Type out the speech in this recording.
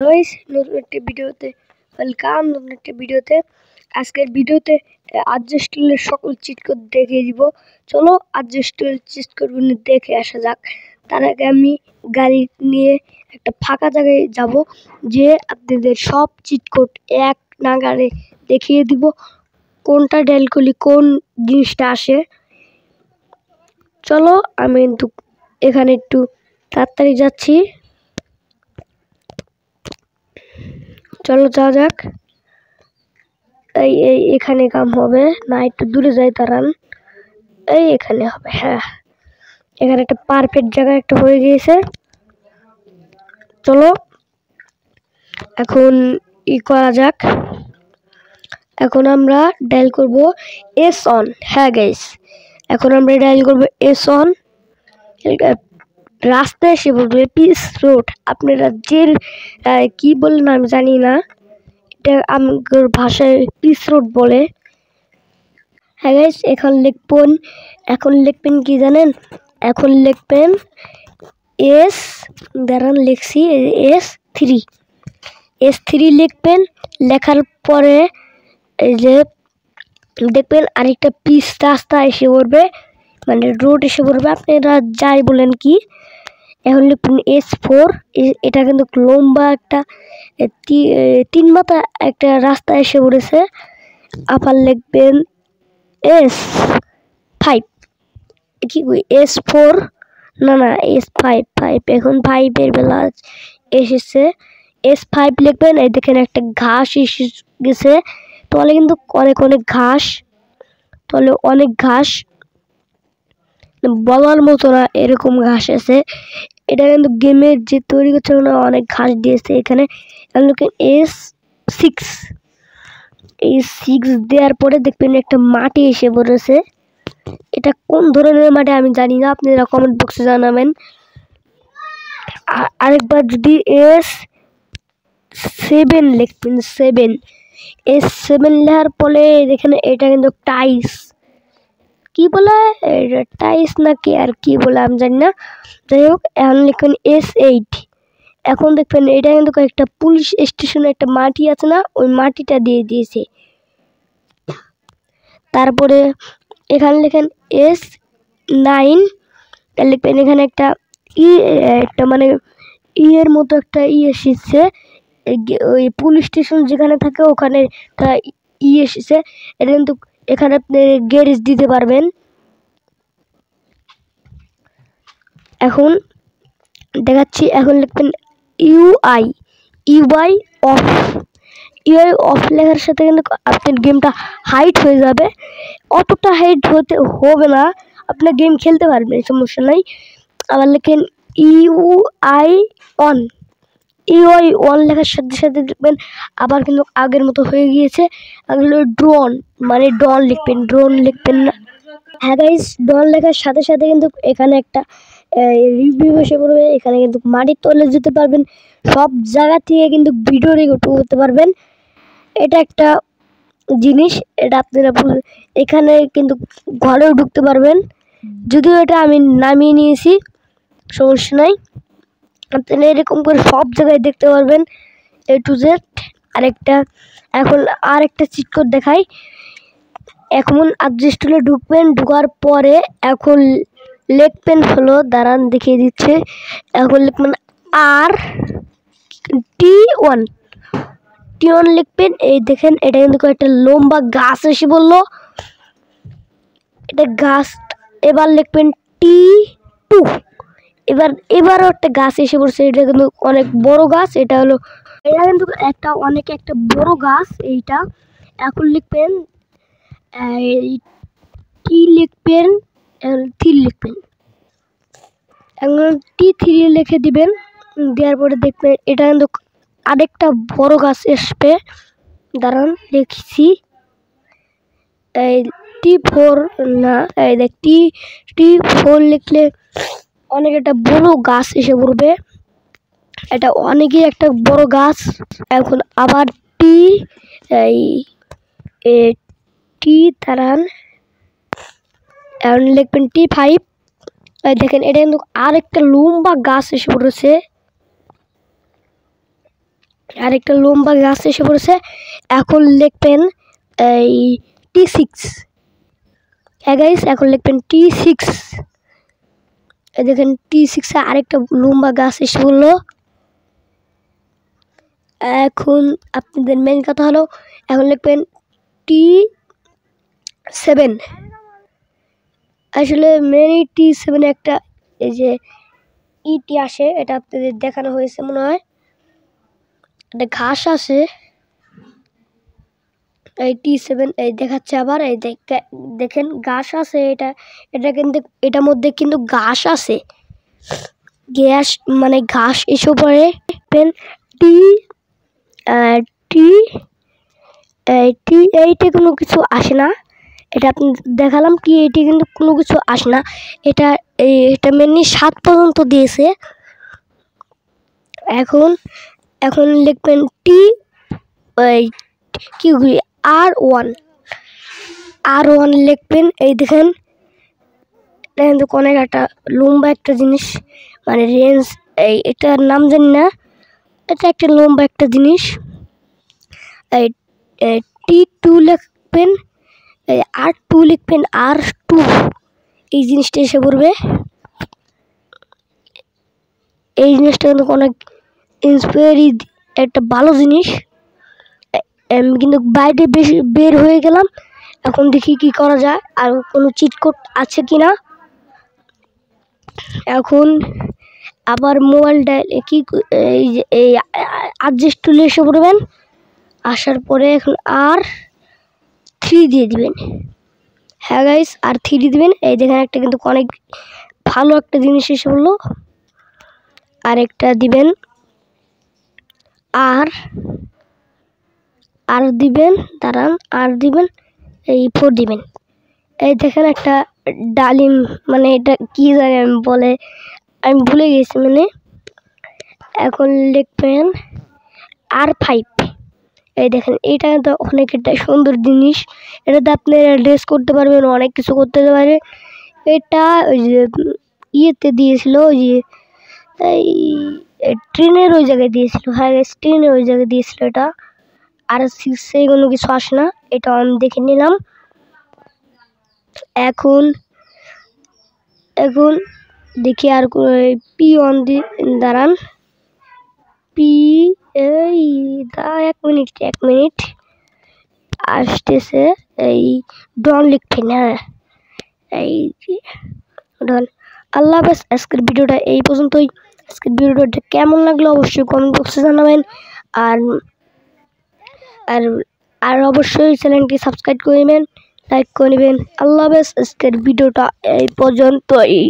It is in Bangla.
গাইস নতুন একটি ভিডিওতে ওয়েলকাম। নতুন একটি ভিডিওতে আজকের ভিডিওতে আরজেস্টলের সকল চিট কোড দেখিয়ে দিব। চলো আরজেস্টলের চিট কোডগুলো দেখে আসা যাক। তার আগে আমি গাড়ি নিয়ে একটা ফাঁকা জায়গায় যাব, যে আপনাদের সব চিট কোড এক নাগাড়ে দেখিয়ে দিব, কোনটা ডায়াল করলে কোন জিনিসটা আসে। চলো আমি কিন্তু এখানে একটু তাড়াতাড়ি যাচ্ছি। চলো যাওয়া যাক। এখানে কাম হবে না, একটু দূরে যাই দাঁড়ান। এখানে হবে, হ্যাঁ এখানে একটা পারফেক্ট জায়গা একটা হয়ে গিয়েছে। চলো এখন করা যাক। এখন আমরা ডায়াল করব এস অন। হ্যাঁ গাইস, এখন আমরা ডায়াল করব এস অন। রাস্তায় এসে বলবে পিস রোড। আপনারা যে কি বলেন আমি জানি না, এটা আমার ভাষায় পিস রোড বলে। হ্যাঁ গাইস, এখন লিখবেন কি জানেন? এখন লিখবেন লিখছি S3 লিখবেন। লেখার পরে এই যে দেখবেন আরেকটা পিস রাস্তা এসে পড়বে, মানে রোড এসে পড়বে, আপনারা যাই বলেন কি। এখন লিখবেন S4। এটা কিন্তু লম্বা একটা 3 মাথা একটা রাস্তা এসে পড়েছে। আবার লিখবেন S5। কি কই S4 না S5। এখন 5 এর বেলা এসেছে। S5 লিখবেন। এই দেখেন একটা ঘাস এসে গেছে, তলে কিন্তু অনেক ঘাস, তলে অনেক ঘাস বলার মতো না, এরকম ঘাস আছে। এটা কিন্তু গেমের যে তৈরি করছে অনেক ঘাস দিয়েছে এখানে। S6 দেওয়ার পরে দেখবেন একটা মাটি এসে পড়েছে। এটা কোন ধরনের মাটি আমি জানি না, আপনারা কমেন্ট বক্সে জানাবেন। আরেকবার যদি S7 লিখবেন, S7 লেখার পরে দেখেন এটা কিন্তু টাইস, কি বলে টাইস নাকি আর কি বলে আমি জানি না। যাই হোক, এখন লিখবেন S8। এখন দেখবেন এটা কিন্তু একটা পুলিশ স্টেশনে একটা মাটি আছে না, ওই মাটিটা দিয়ে দিয়েছে। তারপরে এখানে লিখেন S9। লিখবেন এখানে একটা একটা মানে এর মতো একটা এসেছে, ওই পুলিশ স্টেশন যেখানে থাকে ওখানে এসেছে। এটা কিন্তু এখানে আপনি গ্যারেজ দিতে পারবেন। এখন দেখাচ্ছি। এখন লিখবেন UI অফ। UI অফ লেখার সাথে কিন্তু আপনার গেমটা হাইট হয়ে যাবে। অতটা হাইট হবে না, আপনার গেম খেলতে পারবেন, সমস্যা নাই। আবার লেখেন UI অন লেখার সাথে সাথে দেখবেন আবার কিন্তু আগের মতো হয়ে গিয়েছে। আগের ড্রোন মানে ডন লিখবেন না। হ্যাঁ গাইস, ডন লেখার সাথে সাথে কিন্তু এখানে একটা রিভিউ এসে পড়বে। এখানে কিন্তু মাটির তলে যেতে পারবেন, সব জায়গা থেকে কিন্তু ভিডিও রেকর্ড করতে পারবেন। এটা একটা জিনিস, এটা আপনারা এখানে কিন্তু ঘরেও ঢুকতে পারবেন। যদিও এটা আমি নামিয়ে নিয়েছি, সমস্যা নাই। আপনারা এরকম করে সব জায়গায় দেখতে পারবেন A to Z। এখন আরেকটা চিট কোড দেখাই। এখন আরজেস্টলে ঢুকবেন, ঢোকার পরে এখন লিখবেন হলো, দাঁড়ান দেখিয়ে দিচ্ছে। এখন লিখবেন T1 লিখবেন। এই দেখেন এটা কিন্তু একটা লম্বা গাছ এসে বললো, এটা গাছ। এবার লিখবেন T2। এবারও একটা গাছ এসে পড়ছে, এটা কিন্তু অনেক বড় গাছ। এটা কিন্তু একটা বড় গাছ এইটা। এখন লিখবেন লিখবেন এখন T3 লিখে দিবেন। দেওয়ার পরে দেখবেন এটা কিন্তু আরেকটা বড় গাছ আসবে। দাঁড়ান লিখছি, T4 না, এই দেখ T4 লিখলে অনেক একটা বড় গাছ এসে পড়বে। এটা অনেকই একটা বড় গাছ। এখন আবার দাঁড়ান, এখন লিখবেন T5। দেখেন এটা কিন্তু আরেকটা লম্বা গাছ এসে পড়েছে। আরেকটা লম্বা গাছ এসে পড়েছে। এখন লিখবেন এই T6। হ্যাঁ গাইস, এখন লিখবেন T6। এই দেখেন T6 এ আরেকটা লম্বা গাছ এসে পড়লো। এখন আপনাদের মেন কথা হলো এখন লিখবেন T7। আসলে মেনই T7 একটা এই যে ইটি আসে, এটা আপনাদের দেখানো হয়েছে মনে হয়। একটা ঘাস আসে এই T7 এই দেখাচ্ছে আবার। এই দেখেন ঘাস আছে, এটা কিন্তু এটার মধ্যে কিন্তু ঘাস আছে, গ্যাস মানে ঘাস এসে পড়ে। পেন টি টি টি এইটা কোনো কিছু আসে না, এটা আপনি দেখালাম। টি এইটি কিন্তু কোনো কিছু আসে না। এটা মেনলি 7 পর্যন্ত দিয়েছে। এখন লিখবেন টি কি R1 লিখবেন। এই দেখেন এটা কিন্তু অনেক একটা লম্বা একটা জিনিস, মানে রেঞ্জ। এটার নাম জানি না, এটা একটা লম্বা একটা জিনিস। এই T2 লিখবেন, R2 লিখবেন, R2 এই জিনিসটা এসে পড়বে। এই জিনিসটা কিন্তু অনেক ইন্সপায়ারিং একটা ভালো জিনিস। আমি কিন্তু বাইরে বের হয়ে গেলাম। এখন দেখি কি করা যায়, আর কোনো চিট কোড আছে কিনা। এখন আবার মোবাইলটা কি এই অ্যাডজাস্ট টুলে এসে পড়বেন। আসার পরে এখন R3 দিয়ে দিবেন। হ্যাঁ গাইস, R3 দিবেন। এই দেখেন একটা কিন্তু অনেক ভালো একটা জিনিস এসে পড়লো। আরেকটা দিবেন আর দিবেন, দাঁড়ান, আর দিবেন, এই 4 দিবেন। এই দেখেন একটা ডালিম, মানে এটা কি জানি আমি ভুলে গেছি মানে। এখন লিখবেন R5। এই দেখেন এটা কিন্তু অনেক একটা সুন্দর জিনিস, এটাতে আপনি ড্রেস করতে পারবেন, অনেক কিছু করতে পারবে। এটা ওই যে ইয়েতে দিয়েছিল, ওই যে এই ট্রেনের ওই জায়গায় দিয়েছিল। হ্যাঁ ট্রেনের ওই জায়গায় দিয়েছিল এটা। আর 6 কোনো কিছু আসে না, এটা আমি দেখে নিলাম। এখন দেখি আর P1 দাঁড়ান, এক মিনিট আসতেছে। এই ডন লিখবেন। হ্যাঁ এই ডন। আল্লাহ হাফেজ। আজকের ভিডিওটা এই পর্যন্তই। আজকের ভিডিওটা কেমন লাগলো অবশ্যই কমেন্ট বক্সে জানাবেন। আর আর আর অবশ্যই চ্যানেলটি সাবস্ক্রাইব করে নেবেন, লাইক করে নেবেন। আল্লাহ হাফেজ। আজকের ভিডিওটা এই পর্যন্তই।